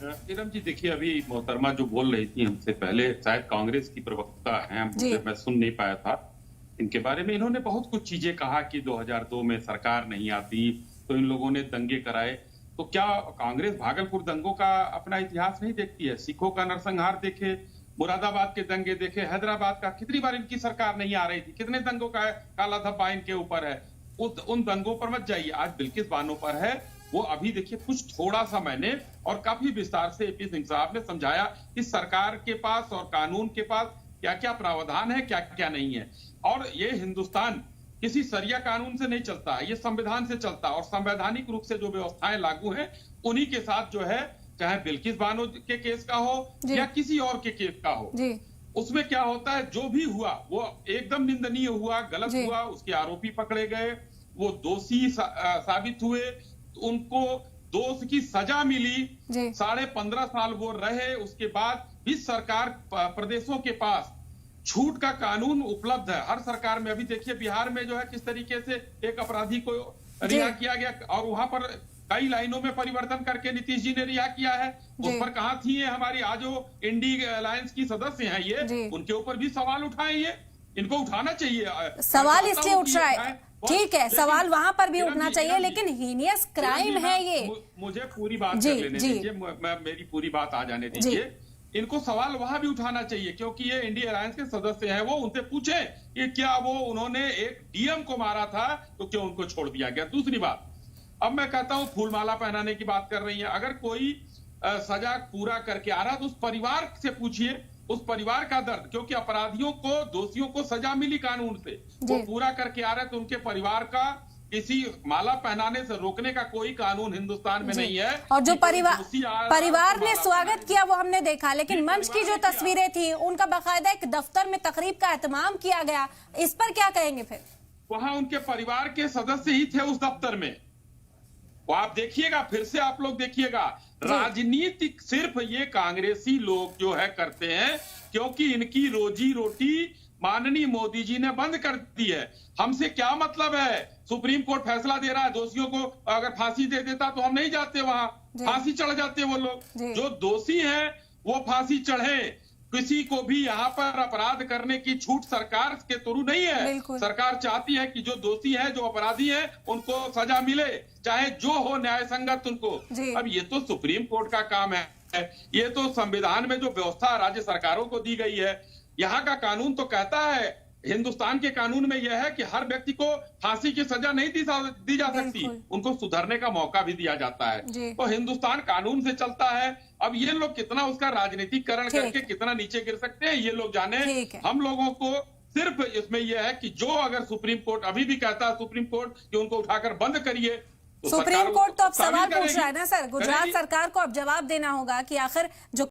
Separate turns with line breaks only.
नीरम जी देखिए, अभी मोहतरमा जो बोल रही थी हमसे पहले, शायद कांग्रेस की प्रवक्ता हैं, मैं सुन नहीं पाया था इनके बारे में। इन्होंने बहुत कुछ चीजें कहा कि 2002 में सरकार नहीं आती तो इन लोगों ने दंगे कराए। तो क्या कांग्रेस भागलपुर दंगों का अपना इतिहास नहीं देखती है? सिखों का नरसंहार देखे, मुरादाबाद के दंगे देखे, हैदराबाद का कितनी बार इनकी सरकार नहीं आ रही थी, कितने दंगों का काला धब्बा इनके ऊपर है। उन दंगों पर मत जाइए, आज बिल्किस बानो पर है। वो अभी देखिए कुछ थोड़ा सा मैंने और काफी विस्तार से एपी सिंह साहब ने समझाया कि सरकार के पास और कानून के पास क्या क्या प्रावधान है, क्या क्या नहीं है। और ये हिंदुस्तान किसी सरिया कानून से नहीं चलता है, ये संविधान से चलता है। और संवैधानिक रूप से जो व्यवस्थाएं लागू हैं उन्हीं के साथ जो है, चाहे बिल्किस बानो के केस का हो या किसी और के केस का हो, उसमें क्या होता है, जो भी हुआ वो एकदम निंदनीय हुआ, गलत हुआ। उसके आरोपी पकड़े गए, वो दोषी साबित हुए, उनको दोष की सजा मिली, 15.5 साल वो रहे। उसके बाद भी सरकार प्रदेशों के पास छूट का कानून उपलब्ध है। हर सरकार में अभी देखिए बिहार में जो है किस तरीके से एक अपराधी को रिहा किया गया, और वहां पर कई लाइनों में परिवर्तन करके नीतीश जी ने रिहा किया है। उस पर कहां थी ये हमारी आज वो इंडी अलायंस की सदस्य हैं, ये उनके ऊपर भी सवाल उठाए, ये इनको उठाना चाहिए।
सवाल इसलिए उठ रहा है, ठीक है, सवाल वहां पर भी उठना चाहिए, लेकिन हीनियस क्राइम है ये।
मुझे पूरी बात कर लेने दीजिए, मेरी पूरी बात आ जाने दीजिए। इनको सवाल वहां भी उठाना चाहिए क्योंकि ये इंडिया अलायंस के सदस्य हैं। वो उनसे पूछे कि क्या वो उन्होंने एक डीएम को मारा था तो क्यों उनको छोड़ दिया गया। दूसरी बात, अब मैं कहता हूं फूलमाला पहनाने की बात कर रही है, अगर कोई सजा पूरा करके आ रहा तो उस परिवार से पूछिए, उस परिवार का दर्द, क्योंकि अपराधियों को, दोषियों को सजा मिली कानून से, वो पूरा करके आ रहे तो उनके परिवार का किसी माला पहनाने से रोकने का कोई कानून हिंदुस्तान में नहीं है।
और जो परिवार ने स्वागत किया वो हमने देखा, लेकिन मंच की जो तस्वीरें थी उनका बाकायदा एक दफ्तर में तकरीब का एहतमाम किया गया, इस पर क्या कहेंगे? फिर
वहां उनके परिवार के सदस्य ही थे उस दफ्तर में, वो आप देखिएगा, फिर से आप लोग देखिएगा। राजनीतिक सिर्फ ये कांग्रेसी लोग जो है करते हैं क्योंकि इनकी रोजी रोटी माननीय मोदी जी ने बंद कर दी है। हमसे क्या मतलब है? सुप्रीम कोर्ट फैसला दे रहा है, दोषियों को अगर फांसी दे देता तो हम नहीं जाते वहां, फांसी चढ़ जाते वो लोग। जो दोषी हैं वो फांसी चढ़े, किसी को भी यहाँ पर अपराध करने की छूट सरकार के थ्रू नहीं है। सरकार चाहती है कि जो दोषी है, जो अपराधी है, उनको सजा मिले, चाहे जो हो न्याय संगत उनको। अब ये तो सुप्रीम कोर्ट का काम है, ये तो संविधान में जो व्यवस्था राज्य सरकारों को दी गई है। यहाँ का कानून तो कहता है, हिंदुस्तान के कानून में यह है कि हर व्यक्ति को फांसी की सजा नहीं दी जा सकती, उनको सुधरने का मौका भी दिया जाता है। तो हिंदुस्तान कानून से चलता है। अब ये लोग कितना उसका राजनीतिकरण करके कितना नीचे गिर सकते हैं ये लोग जाने। हम लोगों को सिर्फ इसमें यह है कि जो अगर सुप्रीम कोर्ट अभी भी कहता है, सुप्रीम कोर्ट कि उनको उठाकर बंद करिए, तो
सुप्रीम कोर्ट तो अब सवाल पूछ रहा है ना सर, गुजरात सरकार को अब जवाब देना होगा कि आखिर जो